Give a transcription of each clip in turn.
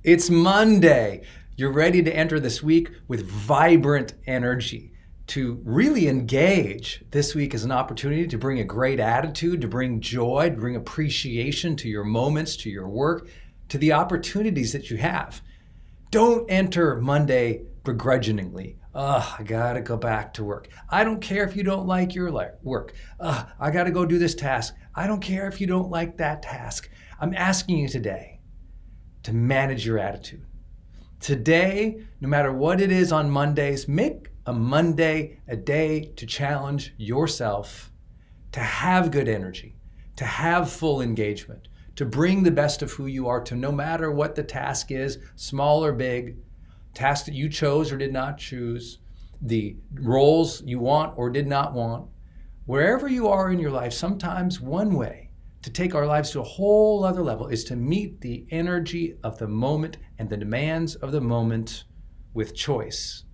It's Monday. You're ready to enter this week with vibrant energy, to really engage. This week is an opportunity to bring a great attitude, to bring joy, to bring appreciation to your moments, to your work, to the opportunities that you have. Don't enter Monday begrudgingly. I gotta go back to work. I don't care if you don't like your work. I gotta go do this task. I don't care if you don't like that task. I'm asking you today to manage your attitude. Today, no matter what it is on Mondays, make a Monday a day to challenge yourself, to have good energy, to have full engagement, to bring the best of who you are, to no matter what the task is, small or big, tasks that you chose or did not choose, the roles you want or did not want, wherever you are in your life, sometimes one way to take our lives to a whole other level is to meet the energy of the moment and the demands of the moment with choice,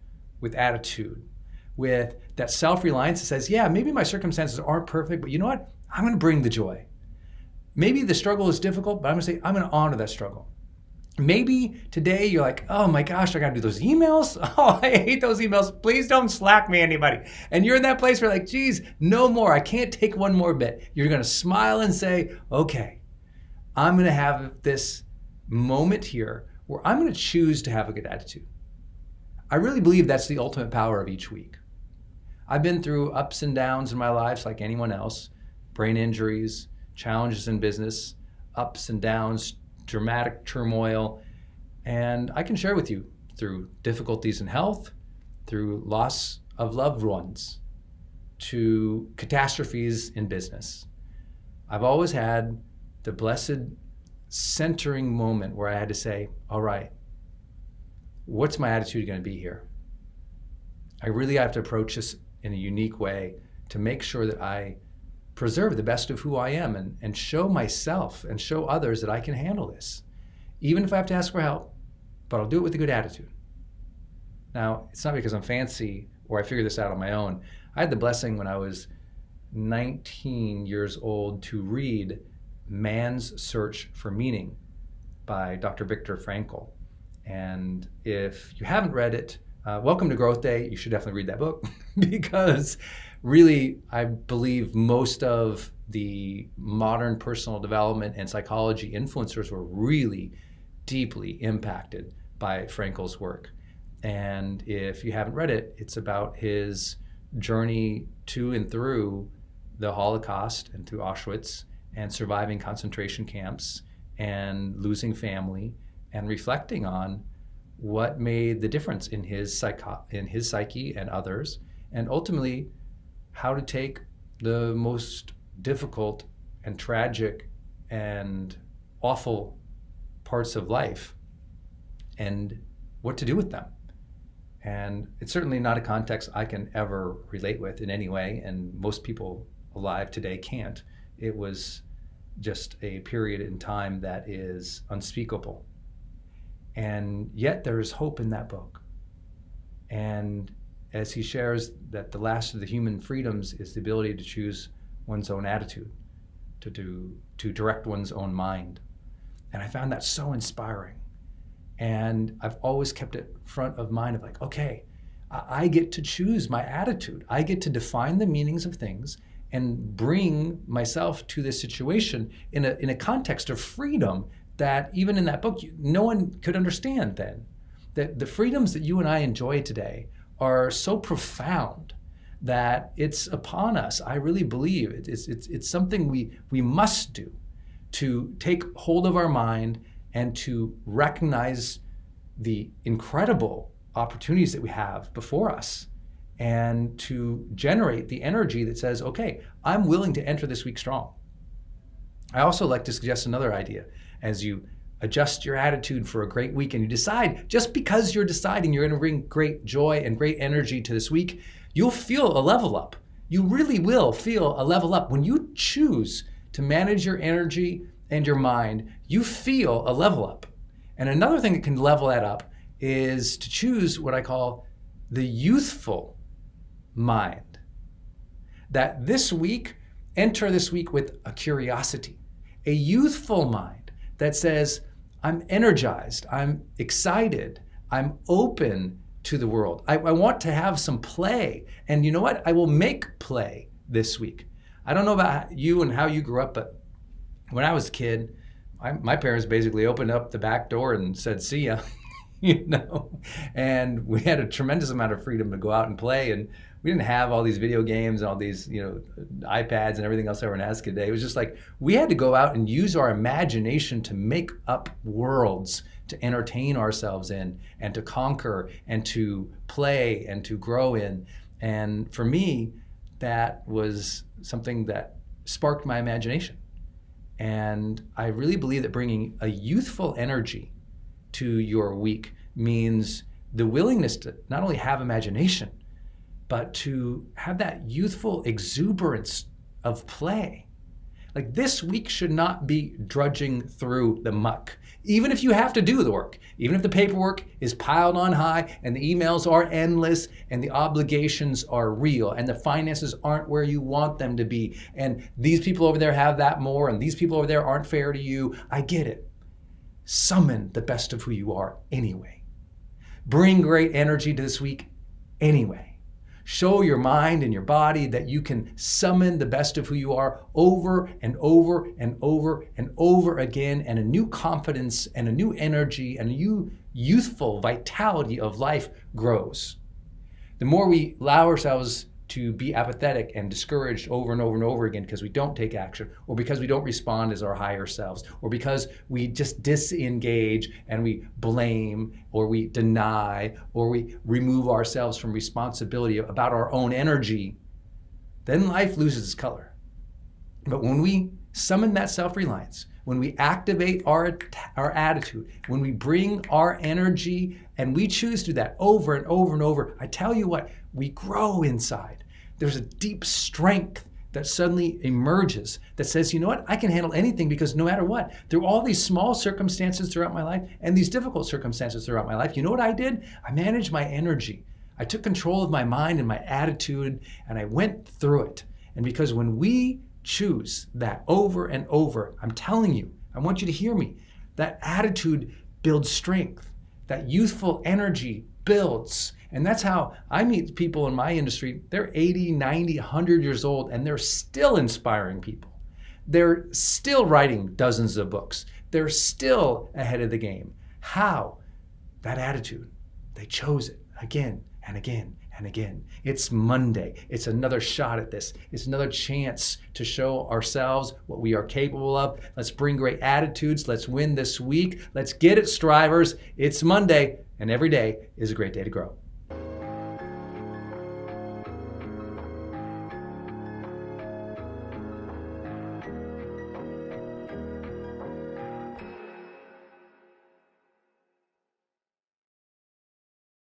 with attitude, with that self-reliance that says, yeah, maybe my circumstances aren't perfect, but you know what? I'm going to bring the joy. Maybe the struggle is difficult, but I'm going to say, I'm going to honor that struggle. Maybe today you're like, oh my gosh, I got to do those emails. Oh, I hate those emails. Please don't Slack me, anybody. And you're in that place where you're like, geez, no more. I can't take one more bit. You're going to smile and say, okay, I'm going to have this moment here where I'm going to choose to have a good attitude. I really believe that's the ultimate power of each week. I've been through ups and downs in my life like anyone else, brain injuries, challenges in business, ups and downs, dramatic turmoil, and I can share with you through difficulties in health, through loss of loved ones, to catastrophes in business. I've always had the blessed centering moment where I had to say, all right, what's my attitude going to be here? I really have to approach this in a unique way to make sure that I preserve the best of who I am and show myself and show others that I can handle this, even if I have to ask for help, but I'll do it with a good attitude. Now, it's not because I'm fancy or I figured this out on my own. I had the blessing when I was 19 years old to read Man's Search for Meaning by Dr. Viktor Frankl. And if you haven't read it, welcome to GrowthDay. You should definitely read that book because really, I believe most of the modern personal development and psychology influencers were really deeply impacted by Frankl's work. And if you haven't read it, it's about his journey to and through the Holocaust and through Auschwitz and surviving concentration camps and losing family and reflecting on what made the difference in his psyche and others, and ultimately how to take the most difficult and tragic and awful parts of life and what to do with them. And it's certainly not a context I can ever relate with in any way, and most people alive today can't. It was just a period in time that is unspeakable. And yet there is hope in that book. And as he shares that the last of the human freedoms is the ability to choose one's own attitude, to direct one's own mind. And I found that so inspiring. And I've always kept it front of mind of like, okay, I get to choose my attitude. I get to define the meanings of things and bring myself to this situation in a context of freedom that even in that book, no one could understand then. That the freedoms that you and I enjoy today are so profound that it's upon us. I really believe it's something we must do to take hold of our mind and to recognize the incredible opportunities that we have before us and to generate the energy that says, okay, I'm willing to enter this week strong. I also like to suggest another idea. As you adjust your attitude for a great week and you decide, just because you're deciding you're going to bring great joy and great energy to this week, you'll feel a level up. You really will feel a level up. When you choose to manage your energy and your mind, you feel a level up. And another thing that can level that up is to choose what I call the youthful mind. That this week, enter this week with a curiosity, a youthful mind that says, I'm energized. I'm excited. I'm open to the world. I want to have some play. And you know what? I will make play this week. I don't know about you and how you grew up, but when I was a kid, my parents basically opened up the back door and said, see ya, and we had a tremendous amount of freedom to go out and play. And we didn't have all these video games and all these, iPads and everything else everyone has today. It was just like, we had to go out and use our imagination to make up worlds to entertain ourselves in and to conquer and to play and to grow in. And for me, that was something that sparked my imagination. And I really believe that bringing a youthful energy to your week means the willingness to not only have imagination, but to have that youthful exuberance of play. Like, this week should not be drudging through the muck. Even if you have to do the work, even if the paperwork is piled on high and the emails are endless and the obligations are real and the finances aren't where you want them to be and these people over there have that more and these people over there aren't fair to you, I get it. Summon the best of who you are anyway. Bring great energy to this week anyway. Show your mind and your body that you can summon the best of who you are over and over and over and over again, and a new confidence and a new energy and a new youthful vitality of life grows. The more we allow ourselves to be apathetic and discouraged over and over and over again because we don't take action, or because we don't respond as our higher selves, or because we just disengage and we blame or we deny or we remove ourselves from responsibility about our own energy, then life loses its color. But when we summon that self-reliance, when we activate our attitude, when we bring our energy, and we choose to do that over and over and over, I tell you what, we grow inside. There's a deep strength that suddenly emerges that says, you know what, I can handle anything, because no matter what, through all these small circumstances throughout my life and these difficult circumstances throughout my life, you know what I did? I managed my energy. I took control of my mind and my attitude, and I went through it. And because when we choose that over and over, I'm telling you, I want you to hear me, that attitude builds strength. That youthful energy builds. And that's how I meet people in my industry. They're 80, 90, 100 years old, and they're still inspiring people. They're still writing dozens of books. They're still ahead of the game. How? That attitude. They chose it again and again and again. It's Monday. It's another shot at this. It's another chance to show ourselves what we are capable of. Let's bring great attitudes. Let's win this week. Let's get it, strivers. It's Monday, and every day is a great day to grow.